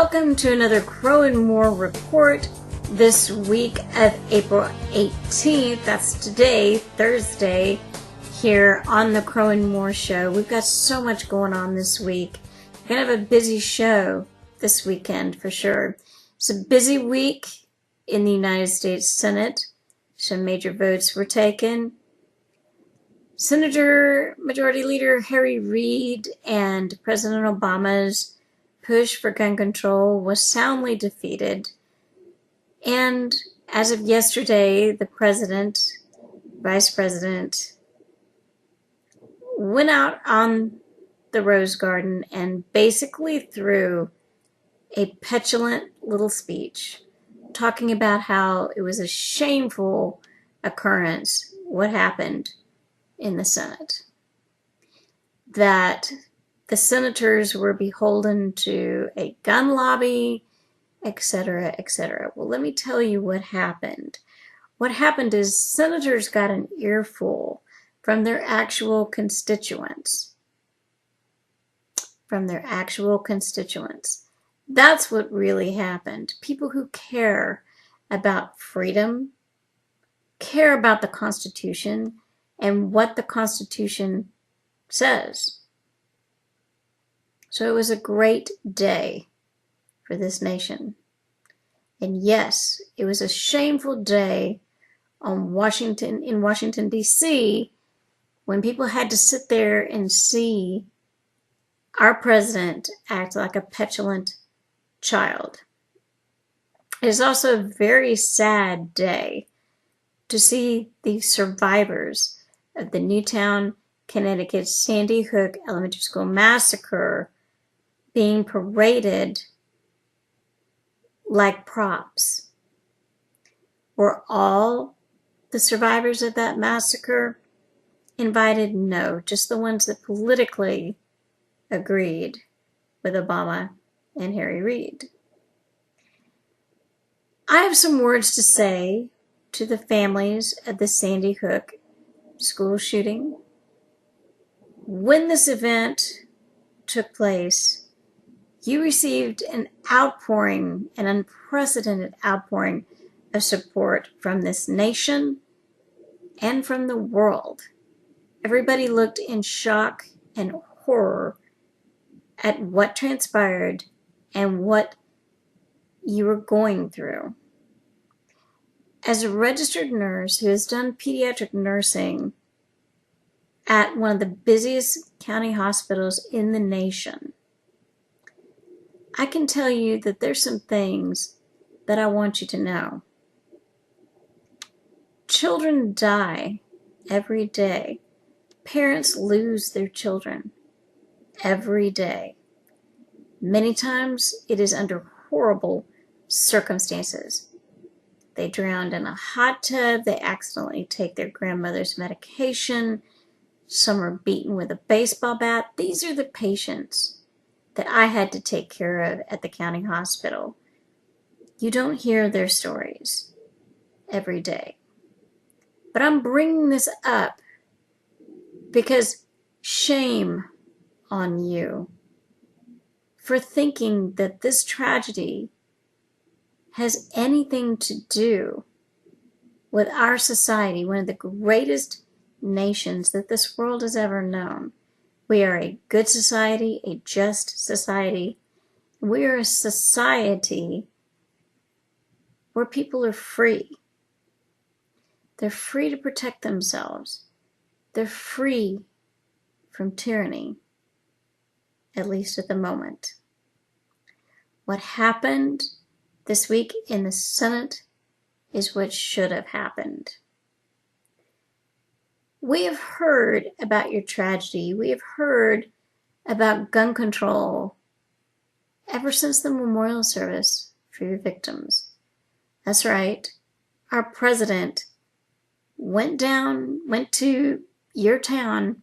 Welcome to another Crow and More report this week of April 18th. That's today, Thursday, here on the Crow and More show. We've got so much going on this week. We're going to have a busy show this weekend for sure. It's a busy week in the United States Senate. Some major votes were taken. Senator Majority Leader Harry Reid and President Obama's push for gun control was soundly defeated. And as of yesterday, the president, vice president, went out on the Rose Garden and basically threw a petulant little speech talking about how it was a shameful occurrence what happened in the Senate. That the senators were beholden to a gun lobby, etc., etc. Well, let me tell you what happened. What happened is senators got an earful from their actual constituents. From their actual constituents. That's what really happened. People who care about freedom, care about the Constitution, and what the Constitution says. So it was a great day for this nation. And yes, it was a shameful day in Washington, D.C., when people had to sit there and see our president act like a petulant child. It is also a very sad day to see the survivors of the Newtown, Connecticut Sandy Hook Elementary School massacre being paraded like props. Were all the survivors of that massacre invited? No, just the ones that politically agreed with Obama and Harry Reid. I have some words to say to the families of the Sandy Hook school shooting. When this event took place, you received an outpouring, an unprecedented outpouring of support from this nation and from the world. Everybody looked in shock and horror at what transpired and what you were going through. As a registered nurse who has done pediatric nursing at one of the busiest county hospitals in the nation, I can tell you that there's some things that I want you to know. Children die every day. Parents lose their children every day. Many times it is under horrible circumstances. They drowned in a hot tub. They accidentally take their grandmother's medication. Some are beaten with a baseball bat. These are the patients that I had to take care of at the county hospital. You don't hear their stories every day. But I'm bringing this up because shame on you for thinking that this tragedy has anything to do with our society, one of the greatest nations that this world has ever known. We are a good society, a just society. We are a society where people are free. They're free to protect themselves. They're free from tyranny, at least at the moment. What happened this week in the Senate is what should have happened. We have heard about your tragedy. We have heard about gun control ever since the memorial service for your victims. That's right. Our president went to your town,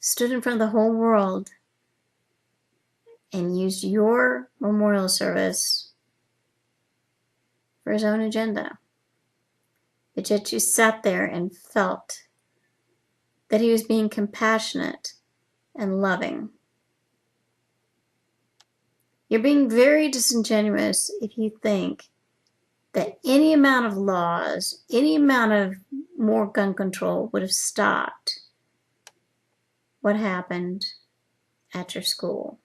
stood in front of the whole world, and used your memorial service for his own agenda. But yet you sat there and felt that he was being compassionate and loving. You're being very disingenuous if you think that any amount of laws, any amount of more gun control would have stopped what happened at your school.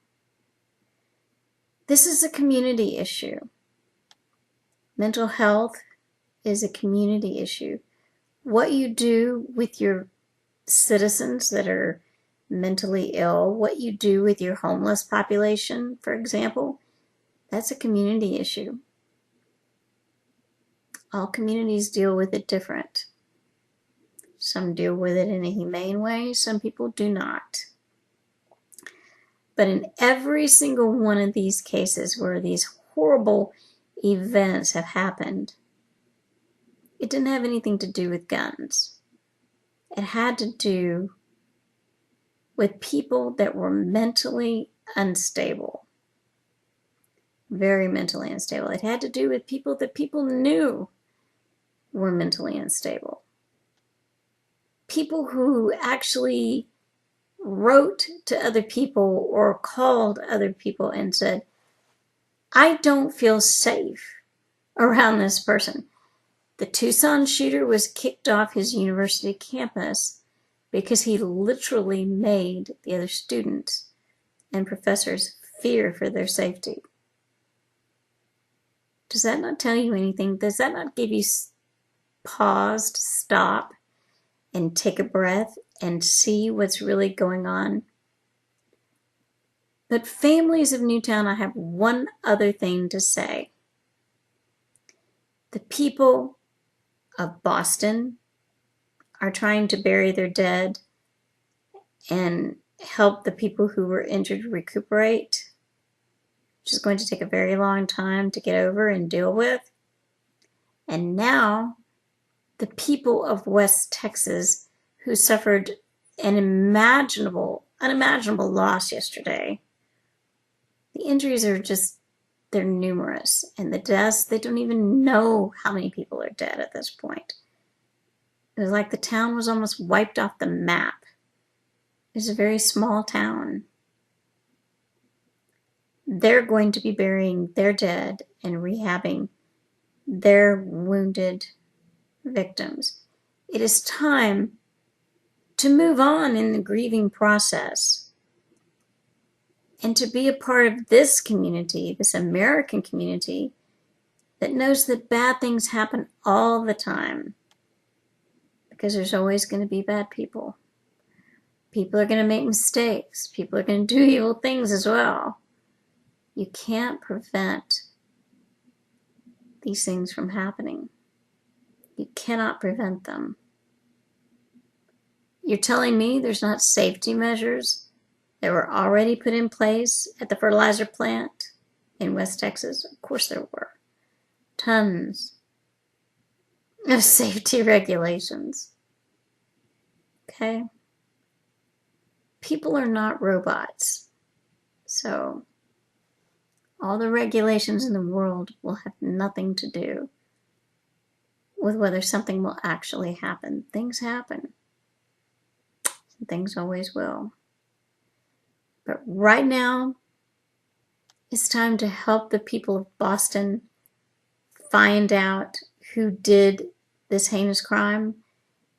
This is a community issue. Mental health is a community issue. What you do with your citizens that are mentally ill, what you do with your homeless population, for example, that's a community issue. All communities deal with it different. Some deal with it in a humane way, some people do not. But in every single one of these cases where these horrible events have happened, it didn't have anything to do with guns. It had to do with people that were mentally unstable. Very mentally unstable. It had to do with people that people knew were mentally unstable. People who actually wrote to other people or called other people and said, I don't feel safe around this person. The Tucson shooter was kicked off his university campus because he literally made the other students and professors fear for their safety. Does that not tell you anything? Does that not give you pause to stop and take a breath and see what's really going on? But families of Newtown, I have one other thing to say. The people of Boston are trying to bury their dead and help the people who were injured recuperate, which is going to take a very long time to get over and deal with. And now the people of West Texas who suffered an unimaginable loss yesterday, the injuries are just, they're numerous. And the deaths, they don't even know how many people are dead at this point. It was like the town was almost wiped off the map. It was a very small town. They're going to be burying their dead and rehabbing their wounded victims. It is time to move on in the grieving process and to be a part of this community, this American community that knows that bad things happen all the time because there's always going to be bad people. People are going to make mistakes. People are going to do evil things as well. You can't prevent these things from happening. You cannot prevent them. You're telling me there's not safety measures that were already put in place at the fertilizer plant in West Texas? Of course there were. Tons of safety regulations. Okay? People are not robots. So all the regulations in the world will have nothing to do with whether something will actually happen. Things happen. And things always will. But right now, it's time to help the people of Boston find out who did this heinous crime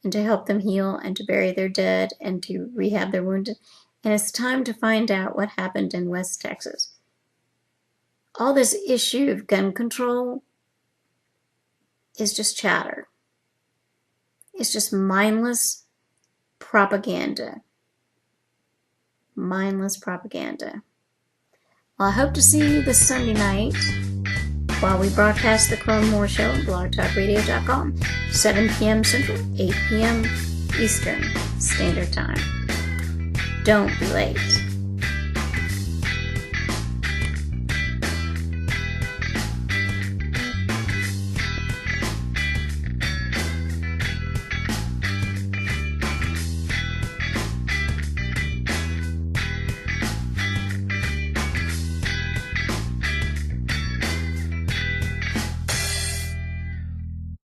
and to help them heal and to bury their dead and to rehab their wounded. And it's time to find out what happened in West Texas. All this issue of gun control is just chatter. It's just mindless propaganda. Mindless propaganda. Well, I hope to see you this Sunday night while we broadcast the Crone Moore Show on blogtalkradio.com, 7 p.m. Central, 8 p.m. Eastern Standard Time. Don't be late.